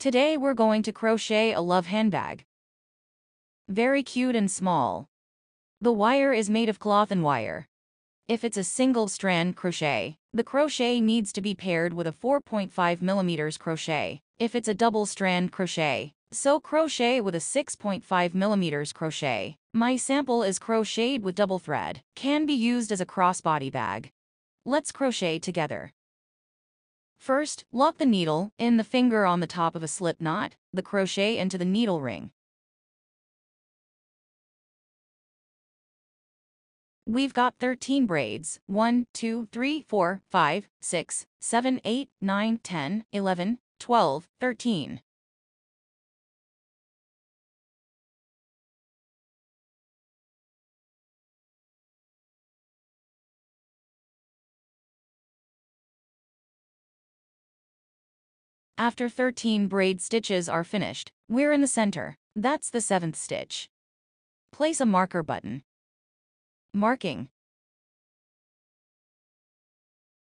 Today we're going to crochet a love handbag. Very cute and small. The wire is made of cloth and wire. If it's a single strand crochet, the crochet needs to be paired with a 4.5 mm crochet. If it's a double strand crochet, so crochet with a 6.5 mm crochet. My sample is crocheted with double thread, can be used as a crossbody bag. Let's crochet together. First, lock the needle in the finger on the top of a slip knot, the crochet into the needle ring. We've got 13 braids, 1, 2, 3, 4, 5, 6, 7, 8, 9, 10, 11, 12, 13. After 13 braid stitches are finished, we're in the center. That's the 7th stitch. Place a marker button. Marking.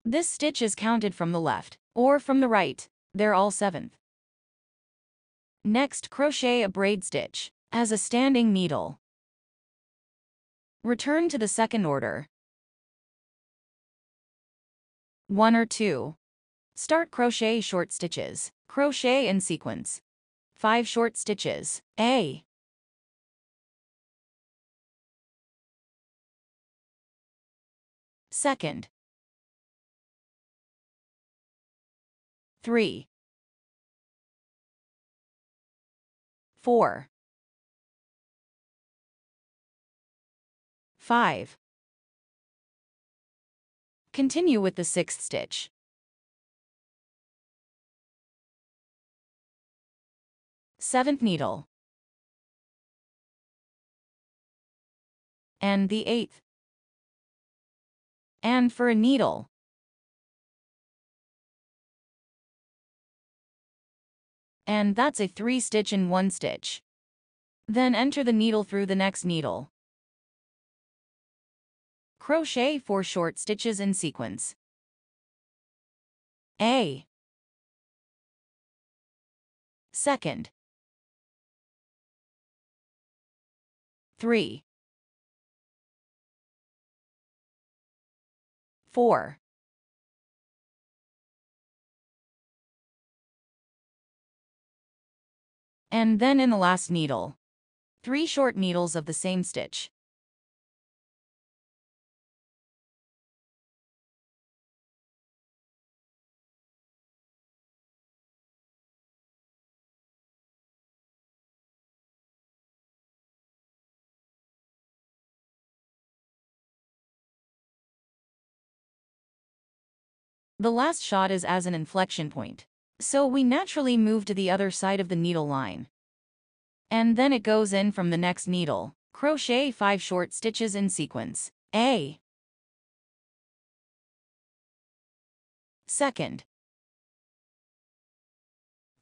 This stitch is counted from the left, or from the right. They're all 7th. Next, crochet a braid stitch as a standing needle. Return to the second order. 1 or 2. Start crochet short stitches. Crochet in sequence. 5 short stitches. A. Second. 3. 4. 5. Continue with the 6th stitch. 7th needle. And the 8th. And for a needle. And that's a 3 stitch in 1 stitch. Then enter the needle through the next needle. Crochet 4 short stitches in sequence. A. Second. 3. 4. 5. And then in the last needle, 3 short needles of the same stitch. The last shot is as an inflection point, so we naturally move to the other side of the needle line. And then it goes in from the next needle. Crochet 5 short stitches in sequence. A. Second.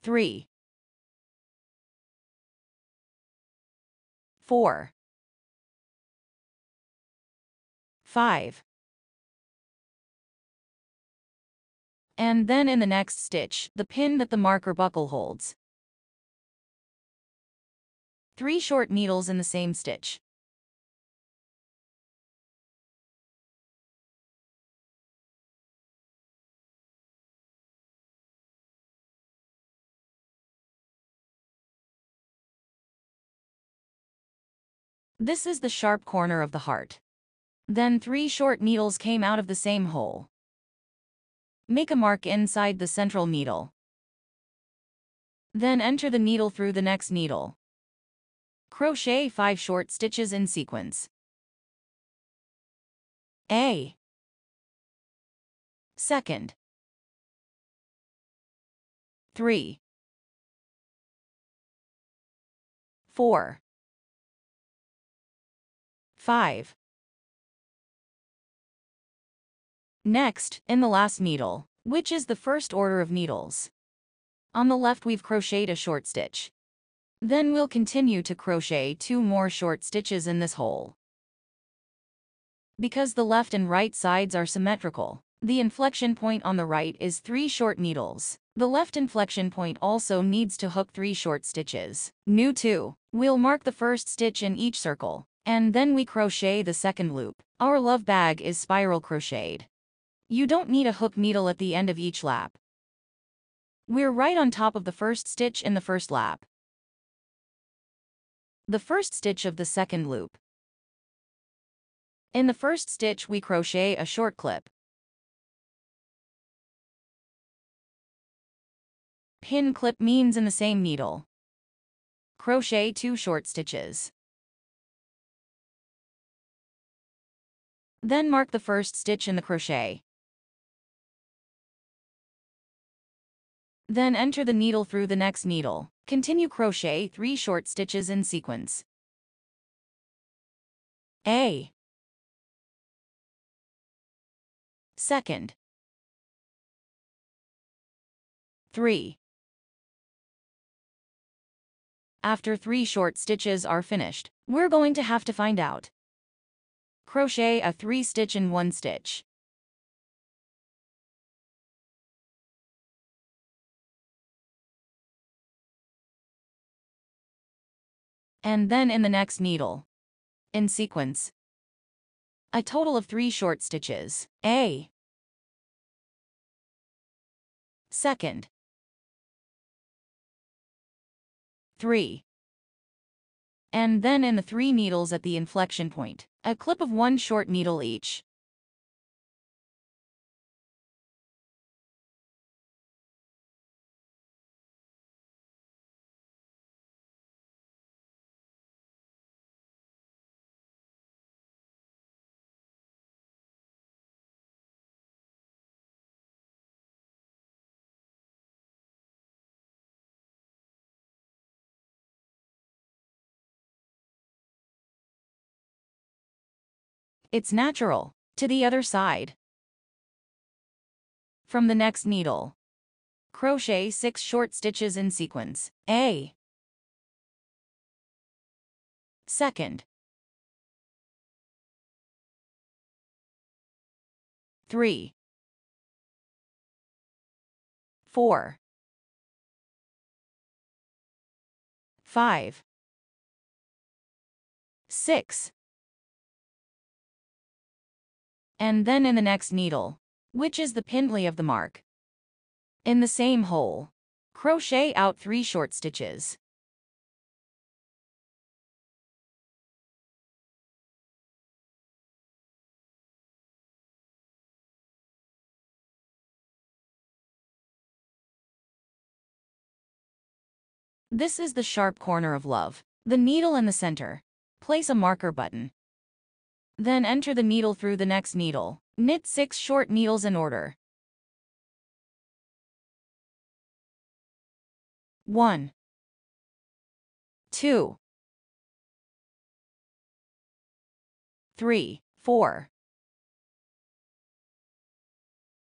3. 4. 5. And then in the next stitch, the pin that the marker buckle holds. 3 short needles in the same stitch. This is the sharp corner of the heart. Then 3 short needles came out of the same hole. Make a mark inside the central needle. Then enter the needle through the next needle. Crochet 5 short stitches in sequence. A. Second. 3. 4. 5. Next, in the last needle, which is the first order of needles. On the left we've crocheted a short stitch. Then we'll continue to crochet 2 more short stitches in this hole. Because the left and right sides are symmetrical, The inflection point on the right is 3 short needles. The left inflection point also needs to hook 3 short stitches. New 2. We'll mark the first stitch in each circle, and then we crochet the second loop. Our love bag is spiral crocheted. You don't need a hook needle at the end of each lap. We're right on top of the first stitch in the first lap. The first stitch of the second loop. In the first stitch we crochet a short clip. Pin clip means in the same needle. Crochet 2 short stitches. Then mark the first stitch in the crochet. Then enter the needle through the next needle. Continue crochet 3 short stitches in sequence. A. Second. 3. After 3 short stitches are finished, we're going to have to find out. Crochet a 3 stitch in 1 stitch. And then in the next needle. In sequence. A total of 3 short stitches. A. Second. 3. And then in the 3 needles at the inflection point, a clip of 1 short needle each. It's natural. To the other side. From the next needle. Crochet 6 short stitches in sequence. A. Second. 3. 4. 5. 6. And then in the next needle, which is the pindley of the mark. In the same hole, crochet out 3 short stitches. This is the sharp corner of love. The needle in the center. Place a marker button. Then enter the needle through the next needle. Knit 6 short needles in order. 1. 2. 3. 4.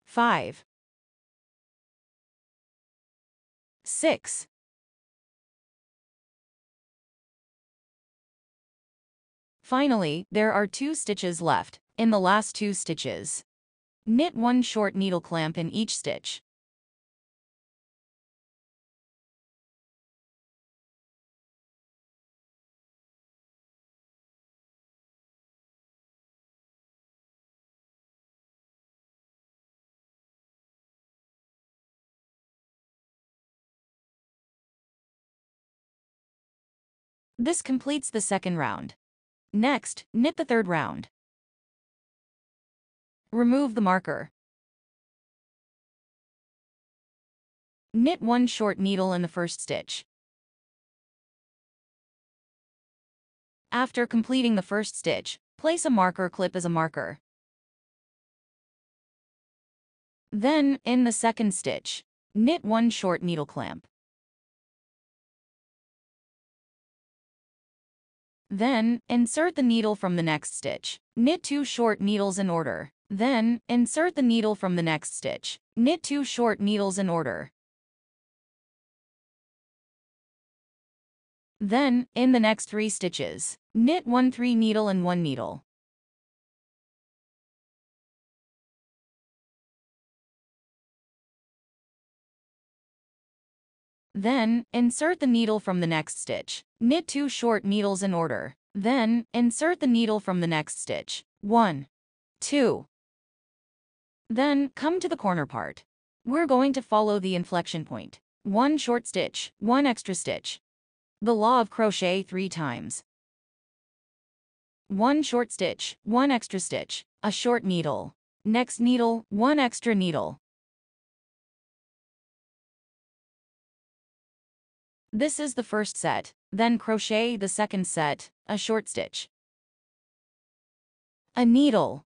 5. 6. Finally, there are 2 stitches left. In the last 2 stitches, knit 1 short needle clamp in each stitch. This completes the second round. Next, knit the third round. Remove the marker. Knit 1 short needle in the first stitch. After completing the first stitch, place a marker clip as a marker. Then, in the second stitch, knit 1 short needle clamp. Then, insert the needle from the next stitch. Knit 2 short needles in order. Then, insert the needle from the next stitch. Knit 2 short needles in order. Then, in the next 3 stitches, knit 1 3 needle and 1 needle. Then, insert the needle from the next stitch. Knit 2 short needles in order. Then, insert the needle from the next stitch. 1, 2. Then, come to the corner part. We're going to follow the inflection point. 1 short stitch, 1 extra stitch. The law of crochet 3 times. 1 short stitch, 1 extra stitch, a short needle. Next needle, 1 extra needle. This is the first set. Then crochet the second set, a short stitch, a needle.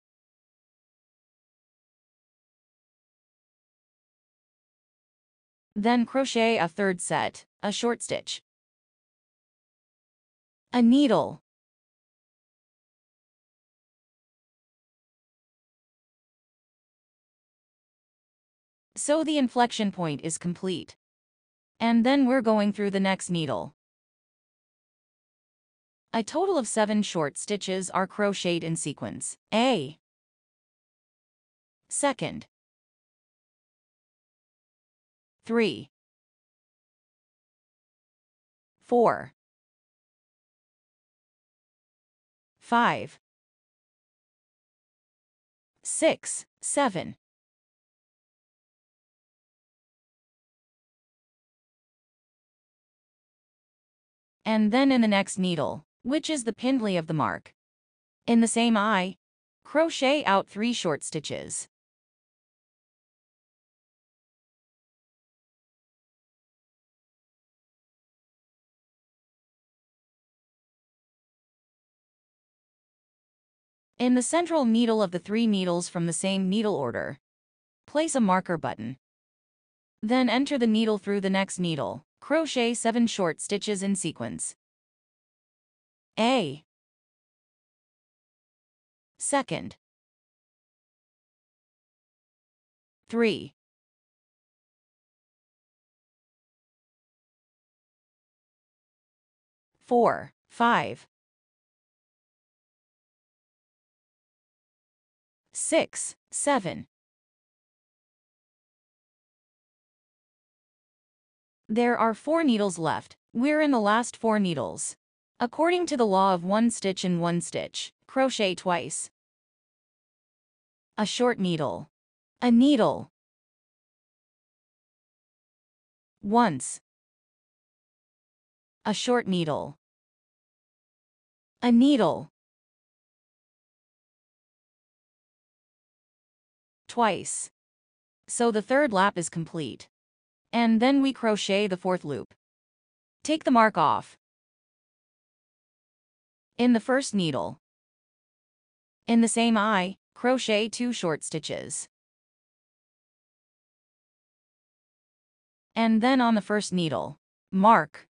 Then crochet a third set, a short stitch, a needle. So the inflection point is complete. And then we're going through the next needle. A total of 7 short stitches are crocheted in sequence. A. Second. 3. 4. 5. 6, 7. And then in the next needle, which is the pindley of the mark. In the same eye, crochet out 3 short stitches. In the central needle of the 3 needles from the same needle order, place a marker button. Then enter the needle through the next needle. Crochet 7 short stitches in sequence. A. Second. 3. 4, 5. 6, 7. There are 4 needles left. We're in the last 4 needles. According to the law of 1 stitch in 1 stitch, crochet twice. A short needle. A needle. Once. A short needle. A needle. Twice. So the third lap is complete. And then we crochet the 4th loop. Take the mark off. In the first needle. In the same eye, crochet 2 short stitches. And then on the first needle, mark.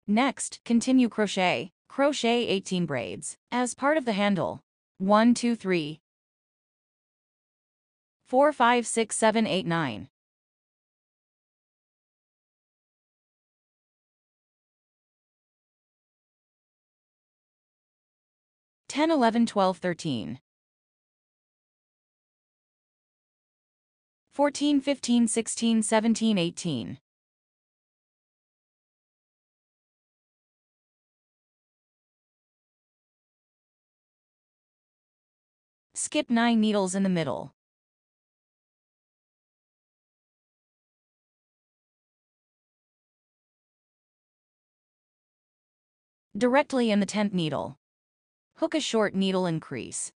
Next, continue crochet. Crochet 18 braids as part of the handle. 1, 2, 3, 4, 5, 6, 7, 8, 9. 10, 11, 12, 13. 14, 15, 16, 17, 18. Skip 9 needles in the middle. Directly in the 10th needle. Hook a short needle and crease.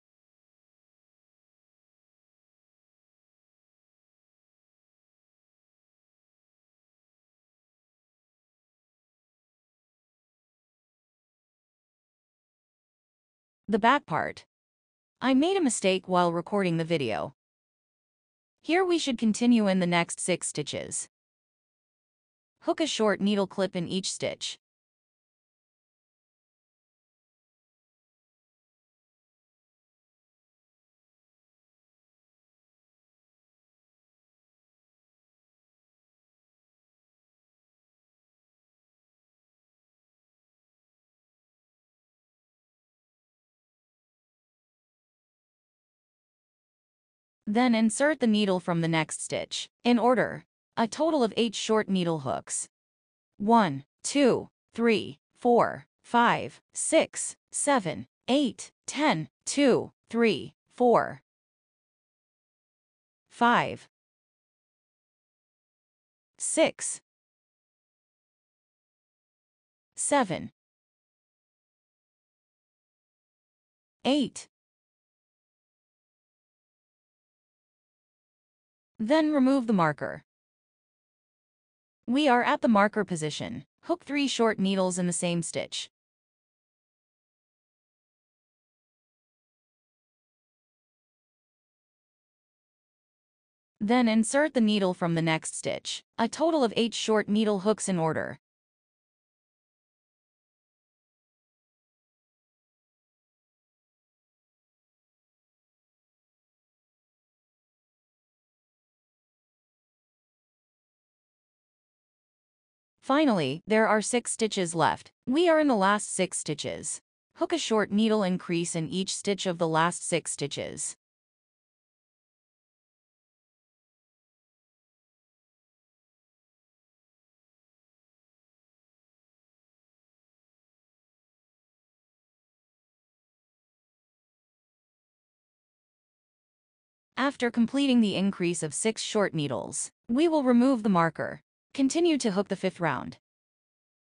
The back part. I made a mistake while recording the video. Here we should continue in the next 6 stitches. Hook a short needle clip in each stitch. Then insert the needle from the next stitch, in order. A total of 8 short needle hooks. 1, 2, 3, 4, 5, 6, 7, 8, 10, 2, 3, 4, 5, 6, 7, 8. Then remove the marker. We are at the marker position. Hook 3 short needles in the same stitch. Then insert the needle from the next stitch. A total of 8 short needle hooks in order. Finally, there are 6 stitches left. We are in the last 6 stitches. Hook a short needle increase in each stitch of the last 6 stitches. After completing the increase of 6 short needles, we will remove the marker. Continue to hook the 5th round.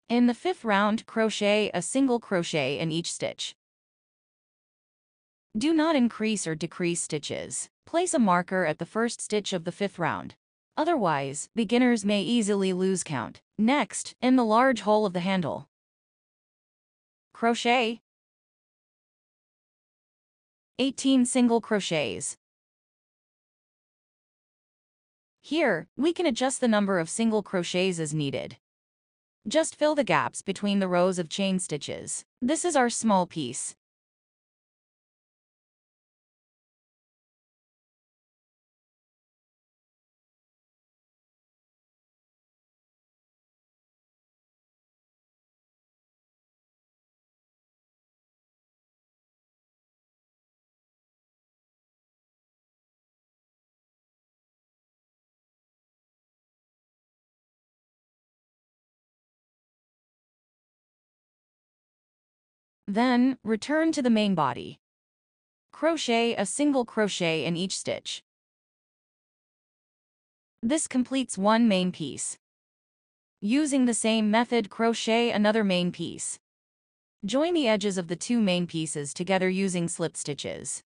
In the 5th round, crochet a single crochet in each stitch. Do not increase or decrease stitches. Place a marker at the first stitch of the 5th round. Otherwise, beginners may easily lose count. Next, in the large hole of the handle, crochet 18 single crochets. Here, we can adjust the number of single crochets as needed. Just fill the gaps between the rows of chain stitches. This is our small piece. Then, return to the main body. Crochet a single crochet in each stitch. This completes one main piece. Using the same method, crochet another main piece. Join the edges of the 2 main pieces together using slip stitches.